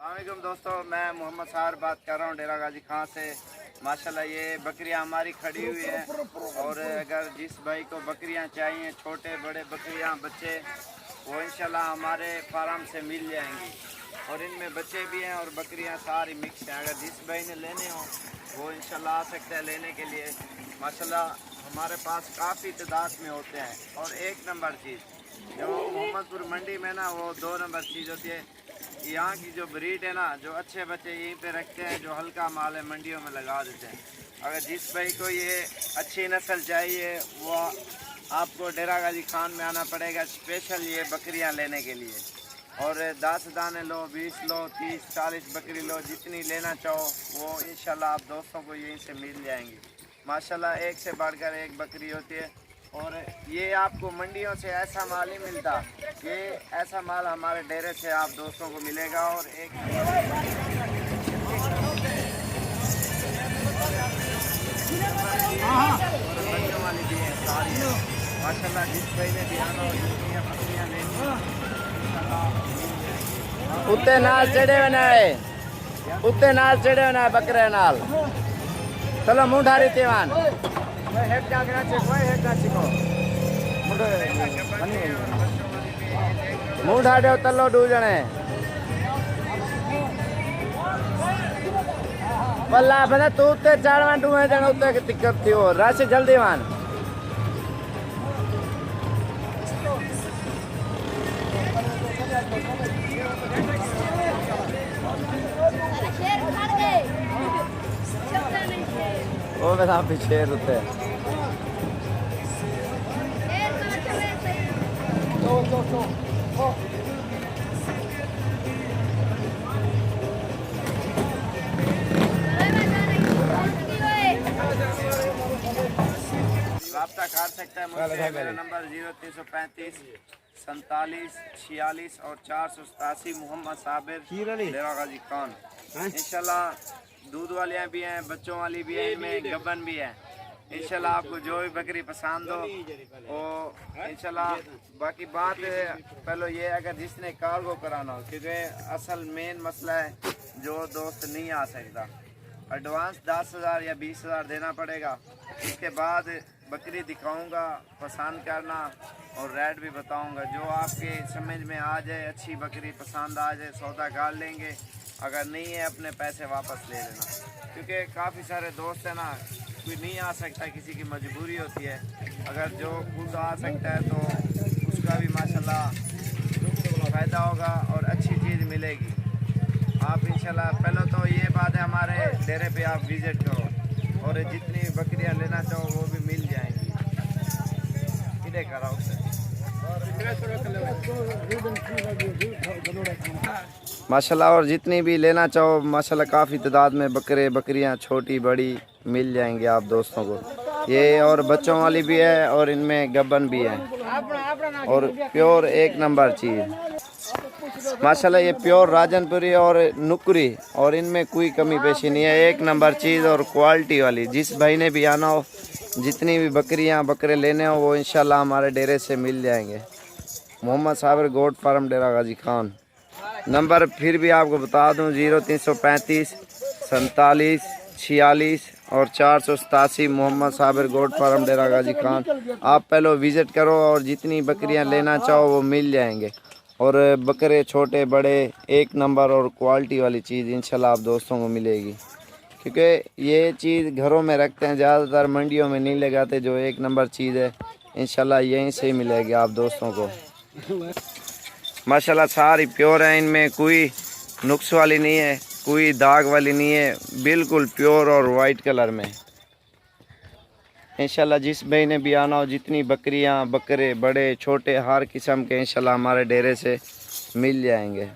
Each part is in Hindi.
अस्सलामुअलैकुम दोस्तों, मैं मोहम्मद साहर बात कर रहा हूँ डेरा गाजी खां से। माशाल्लाह ये बकरियाँ हमारी खड़ी हुई हैं और अगर जिस भाई को बकरियाँ चाहिए, छोटे बड़े बकरियाँ बच्चे, वो इंशाल्लाह हमारे फार्म से मिल जाएंगी। और इनमें बच्चे भी हैं और बकरियाँ सारी मिक्स हैं। अगर जिस भाई ने लेने हो वो इंशाल्लाह आ सकता है लेने के लिए। माशाल्लाह हमारे पास काफ़ी तादाद में होते हैं। और एक नंबर चीज़ जो मोहम्मदपुर मंडी में ना, वो 2 नंबर चीज़ होती है। यहाँ की जो ब्रीड है ना, जो अच्छे बच्चे यहीं पे रखते हैं, जो हल्का माल है मंडियों में लगा देते हैं। अगर जिस भाई को ये अच्छी नस्ल चाहिए वो आपको डेरा गाजी खान में आना पड़ेगा स्पेशल ये बकरियाँ लेने के लिए। और 10 दाने लो, 20 लो, 30 40 बकरी लो, जितनी लेना चाहो वो इंशाल्लाह आप दोस्तों को यहीं से मिल जाएंगी। माशाल्लाह एक से बढ़कर एक बकरी होती है। और ये आपको मंडियों से ऐसा माल ही मिलता, ये ऐसा माल हमारे डेरे से आप दोस्तों को मिलेगा। और एक बच्चों वाली भी है सारी है। माशाल्लाह जिस भाई ने भी आना हो, जितनी बकरियाँ लेनी उत्ते नाल चढ़े बनाए, उत्ते नाल चढ़े बनाए बकरे नाल। चलो मुँह ढारी तीवान मुँह ढाड़ो तलो डू जने पल्ला बना तू उत्ते चाड़वान डूए जने उत्ते दिक्कत थी हो राशि जल्दी मान। वो बस आप पीछे रुते राब्ता कर सकता है मुझसे। मेरा नंबर 0335 47 46 और 487। मोहम्मद साबिर डेरा गाजी खान। इंशाल्लाह दूध वालियाँ भी हैं, बच्चों वाली भी है, इनमें गबन भी है। इंशाल्लाह आपको जो भी बकरी पसंद हो वो इंशाल्लाह। बाकी बात पहले ये, अगर जिसने कार्गो कराना हो, क्योंकि असल मेन मसला है जो दोस्त नहीं आ सकता, एडवांस 10,000 या 20,000 देना पड़ेगा। इसके बाद बकरी दिखाऊंगा, पसंद करना और रेट भी बताऊंगा। जो आपके समझ में आ जाए, अच्छी बकरी पसंद आ जाए, सौदा कर लेंगे। अगर नहीं है अपने पैसे वापस ले लेना, क्योंकि काफ़ी सारे दोस्त हैं ना, कोई नहीं आ सकता, किसी की मजबूरी होती है। अगर जो खुद आ सकता है तो उसका भी माशाल्लाह फ़ायदा होगा और अच्छी चीज़ मिलेगी। आप इंशाल्लाह पहले तो ये बात है, हमारे डेरे पे आप विज़िट करो और जितनी बकरियां लेना चाहो वो भी मिल जाएंगी। किधर कराओ माशाल्लाह। और जितनी भी लेना चाहो माशाल्लाह काफ़ी तादाद में बकरे बकरियां छोटी बड़ी मिल जाएंगे आप दोस्तों को। ये और बच्चों वाली भी है और इनमें गबन भी है और प्योर एक नंबर चीज़। माशाल्लाह ये प्योर राजनपुरी और नुकरी, और इनमें कोई कमी पेशी नहीं है, एक नंबर चीज़ और क्वालिटी वाली। जिस भाई ने भी आना हो, जितनी भी बकरियां बकरे लेने हो वो इंशाल्लाह हमारे डेरे से मिल जाएंगे। मोहम्मद साबिर गोट फार्म डेरा गाजी खान। नंबर फिर भी आपको बता दूं 0335 47 46 और 487। मोहम्मद साबिर गोट फार्म डेरा गाजी खान। आप पहले विज़िट करो और जितनी बकरियां लेना चाहो वो मिल जाएंगे। और बकरे छोटे बड़े एक नंबर और क्वालिटी वाली चीज़ इंशाल्लाह आप दोस्तों को मिलेगी, क्योंकि ये चीज़ घरों में रखते हैं, ज़्यादातर मंडियों में नहीं लगाते। जो एक नंबर चीज़ है इंशाल्लाह यहीं से ही मिलेगी आप दोस्तों को। माशाल्लाह सारी प्योर है, इनमें कोई नुक्स वाली नहीं है, कोई दाग वाली नहीं है, बिल्कुल प्योर और वाइट कलर में। इंशाल्लाह जिस भाई ने भी आना हो, जितनी बकरियां बकरे बड़े छोटे हर किस्म के इंशाल्लाह हमारे डेरे से मिल जाएंगे।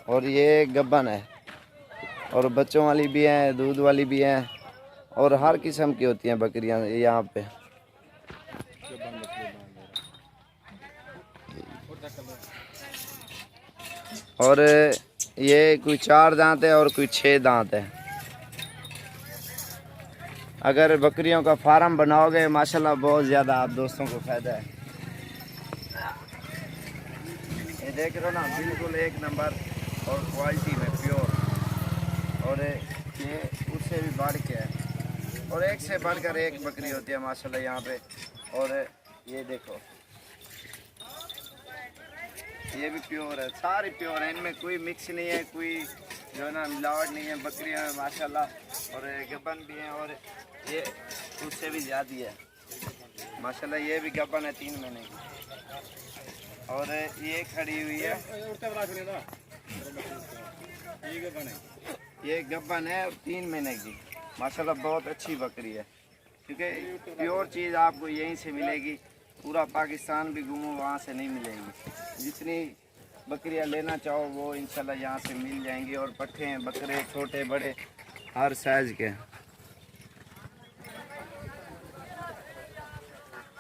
और ये गब्बन है और बच्चों वाली भी हैं, दूध वाली भी हैं और हर किस्म की होती हैं बकरियां यहाँ पे। और ये कोई 4 दांत है और कोई 6 दांत है। अगर बकरियों का फार्म बनाओगे माशाल्लाह बहुत ज़्यादा आप दोस्तों को फ़ायदा है। ये देख रहे हो ना, बिल्कुल एक नंबर और क्वालिटी में प्योर, और ये उससे भी बढ़ के है और एक से बढ़कर एक बकरी होती है माशाल्लाह यहाँ पे। और ये देखो ये भी प्योर है, सारी प्योर है, इनमें कोई मिक्स नहीं है, कोई जो है ना मिलावट नहीं है। बकरियाँ माशाल्लाह और गब्बन भी हैं, और ये उससे भी ज़्यादा है माशाल्लाह। ये भी गब्बन है 3 महीने की, और ये खड़ी हुई है, ये गब्बन है 3 महीने की माशाल्लाह। बहुत अच्छी बकरी है, क्योंकि प्योर चीज़ आपको यहीं से मिलेगी। पूरा पाकिस्तान भी घूमो वहाँ से नहीं मिलेंगी। जितनी बकरियाँ लेना चाहो वो इंशाल्लाह यहाँ से मिल जाएंगी। और पट्ठे हैं, बकरे छोटे बड़े हर साइज के।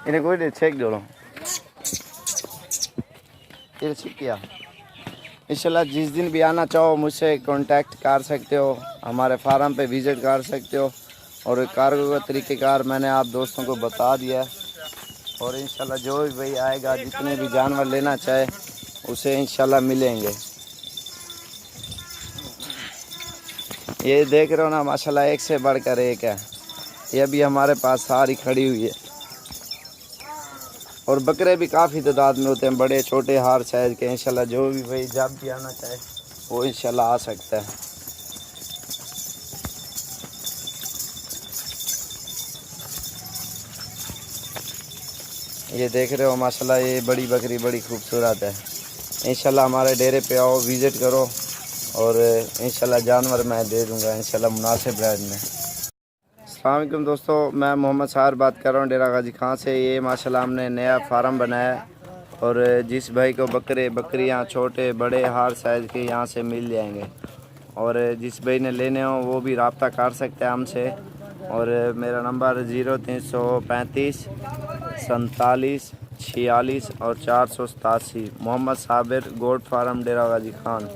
इन्हें कोई चेक जोड़ो ये चेक किया। इंशाल्लाह जिस दिन भी आना चाहो मुझसे कांटेक्ट कर सकते हो, हमारे फार्म पे विज़िट कर सकते हो। और कार्गो का तरीक़ेकार मैंने आप दोस्तों को बता दिया है। और इंशाल्लाह जो भी भाई आएगा, जितने भी जानवर लेना चाहे उसे इंशाल्लाह मिलेंगे। ये देख रहे हो ना माशाल्लाह, एक से बढ़कर एक है। ये भी हमारे पास सारी खड़ी हुई है, और बकरे भी काफ़ी तादाद में होते हैं, बड़े छोटे हर साइज़ के। इंशाल्लाह जो भी भाई जब भी आना चाहे वो इंशाल्लाह आ सकता है। ये देख रहे हो माशाल्लाह, ये बड़ी बकरी बड़ी खूबसूरत है। इंशाल्लाह हमारे डेरे पे आओ, विज़िट करो, और इंशाल्लाह जानवर मैं दे दूंगा इंशाल्लाह मुनासिब रेट में। अस्सलाम वालेकुम दोस्तों, मैं मोहम्मद साहर बात कर रहा हूँ डेरा गाजी खां से। ये माशाल्लाह हमने नया फार्म बनाया है, और जिस भाई को बकरियाँ छोटे बड़े हर साइज़ के यहाँ से मिल जाएंगे। और जिस भाई ने लेने हो वो भी रब्ता कर सकते हैं हमसे। और मेरा नंबर 0335 47 46 और 487, मोहम्मद साबिर, गोट फार्म, डेरा गाजी खान।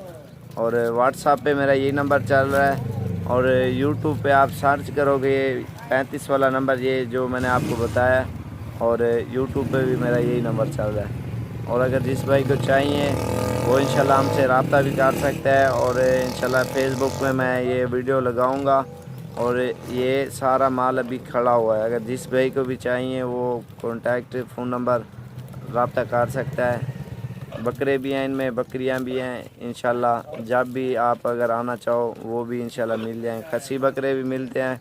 और व्हाट्सएप पे मेरा यही नंबर चल रहा है, और यूट्यूब पे आप सर्च करोगे 35 वाला नंबर, ये जो मैंने आपको बताया, और यूट्यूब पे भी मेरा यही नंबर चल रहा है। और अगर जिस भाई को चाहिए वो इंशाल्लाह हमसे रब्ता भी कर सकता है। और इंशाल्लाह फेसबुक में मैं ये वीडियो लगाऊंगा, और ये सारा माल अभी खड़ा हुआ है। अगर जिस भाई को भी चाहिए वो कॉन्टैक्ट फ़ोन नंबर रब्ता कर सकता है। बकरे भी हैं इनमें, बकरियां भी हैं। इंशाल्लाह जब भी आप अगर आना चाहो वो भी इंशाल्लाह मिल जाएँ। खसी बकरे भी मिलते हैं,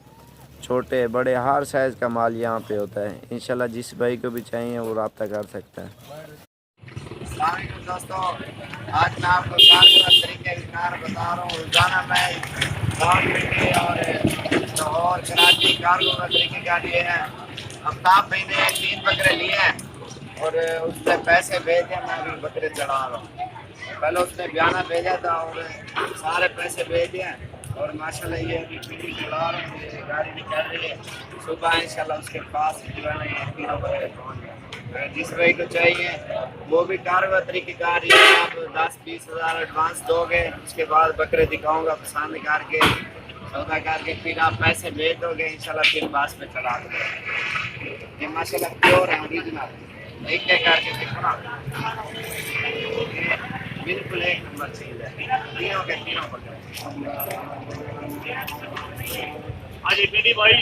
छोटे बड़े हर साइज़ का माल यहाँ पे होता है। इंशाल्लाह जिस भाई को भी चाहिए वो रब्ता कर सकता है। दोस्तों, आज मैं आपको तरीके बता रहा हूँ। रोजाना मैं और कराची कार्गो का तरीके का लिए हैं। आफ्ताब भाई ने 3 बकरे लिए हैं, और उसने पैसे भेजे। मैं अभी बकरे चढ़ा रहा हूँ। पहले उसने बयाना भेजा था और सारे पैसे भेज दिए, और माशाल्लाह ये अभी पीढ़ी चढ़ा रहा हूँ। ये गाड़ी निकल रही है, सुबह इंशाल्लाह उसके पास जो है ना ये 3 बकरे पहुँच गए। जिस भाई को चाहिए वो भी कार्गो तरीक़ेकार, ये आप 10-20 हज़ार एडवांस दोगे, उसके बाद बकरे दिखाऊंगा पसंद करके, सौदा करके, फिर आप पैसे भेज दोगे इंशाल्लाह, फिर बास पे चढ़ा दोगे। ये माशाल्लाह प्योर है, ओरिजिनल। एक करके देखो ना, बिल्कुल एक नंबर चीज़ है। तीनों के तीनों बकरे। आज बेटी भाई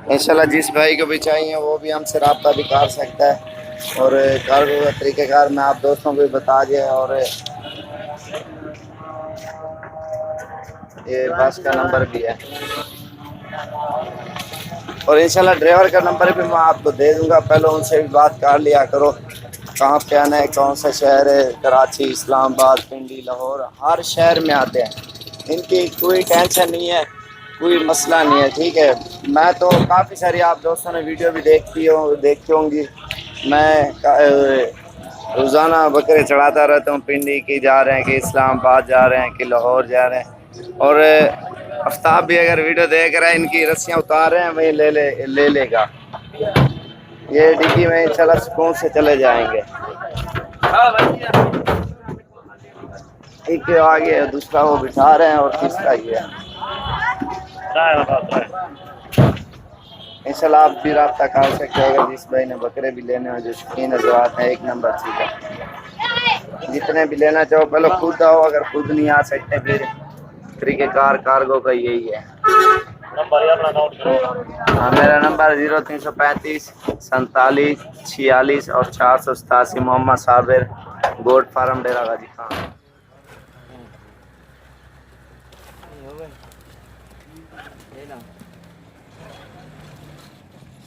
इंशाल्लाह जिस भाई को भी चाहिए वो भी हमसे रब्ता भी कर सकता है। और कार्गो का तरीक़ेकार मैं आप दोस्तों को भी बता दिया। और ये बस का नंबर भी है, और इंशाल्लाह ड्राइवर का नंबर भी मैं आपको दे दूंगा। पहले उनसे भी बात कर लिया करो, कहाँ पे आना है, कौन सा शहर है। कराची, इस्लामाबाद, पिंडी, लाहौर, हर शहर में आते हैं। इनकी कोई टेंशन नहीं है, कोई मसला नहीं है, ठीक है। मैं तो काफ़ी सारी आप दोस्तों ने वीडियो भी देखी होंगी। मैं रोज़ाना बकरे चढ़ाता रहता हूँ। पिंडी की जा रहे हैं, कि इस्लामाबाद जा रहे हैं, कि लाहौर जा रहे हैं। और आफ्ताब भी अगर वीडियो देख रहा है, इनकी रस्सियाँ उतार रहे हैं, वही ले लेगा। ये डिग्गी में इंशाल्लाह सुकून से चले जाएंगे। एक आ गया, दूसरा वो बिठा रहे हैं और तीसरा ये है। इंशाल्लाह आप भी रब्ता कर सकते हो अगर जिस भाई ने बकरे भी लेने हो, जो शौकीन हज़रात हैं। एक नंबर चीज़ है, जितने भी लेना चाहो पहले खुद आओ, अगर खुद नहीं आ सकते फिर तरीक़ेकार कार्गो का यही है। हाँ, मेरा नंबर 0335 47 46 और 487। मोहम्मद साबिर, गोट फार्म, डेरा गाजी खान।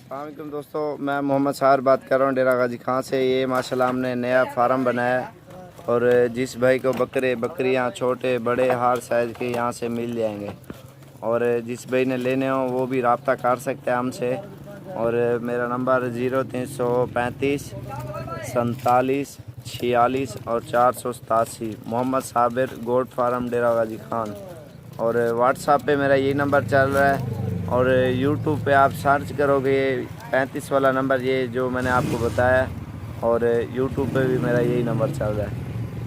अस्सलामुअलैकुम दोस्तों, मैं मोहम्मद साबिर बात कर रहा हूँ डेरा गाजी खान से। ये माशाल्लाह हमने नया फार्म बनाया और जिस भाई को बकरियाँ छोटे बड़े हर साइज़ के यहाँ से मिल जाएंगे और जिस भाई ने लेने हो वो भी रब्ता कर सकते हैं हमसे। और मेरा नंबर 0335 47 46 और 487। मोहम्मद साबिर, गोट फार्म, डेरा गाजी खान। और व्हाट्सएप पे मेरा यही नंबर चल रहा है और यूट्यूब पे आप सर्च करोगे 35 वाला नंबर, ये जो मैंने आपको बताया, और यूट्यूब पे भी मेरा यही नंबर चल रहा है।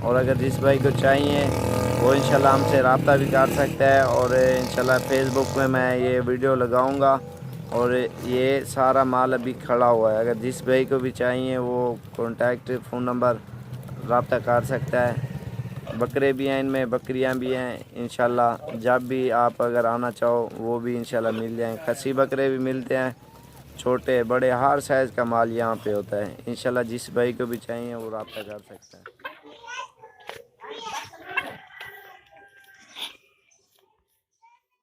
और अगर जिस भाई को चाहिए वो इंशाल्लाह हमसे रब्ता भी कर सकता है और इंशाल्लाह फेसबुक में मैं ये वीडियो लगाऊंगा और ये सारा माल अभी खड़ा हुआ है। अगर जिस भाई को भी चाहिए वो कॉन्टैक्ट फ़ोन नंबर रब्ता कर सकता है। बकरे भी हैं इनमें, बकरियां भी हैं। इंशाल्लाह जब भी आप अगर आना चाहो वो भी इंशाल्लाह मिल जाएँ। खसी बकरे भी मिलते हैं, छोटे बड़े हर साइज़ का माल यहाँ पे होता है। इंशाल्लाह जिस भाई को भी चाहिए वो रब्ता कर सकता है।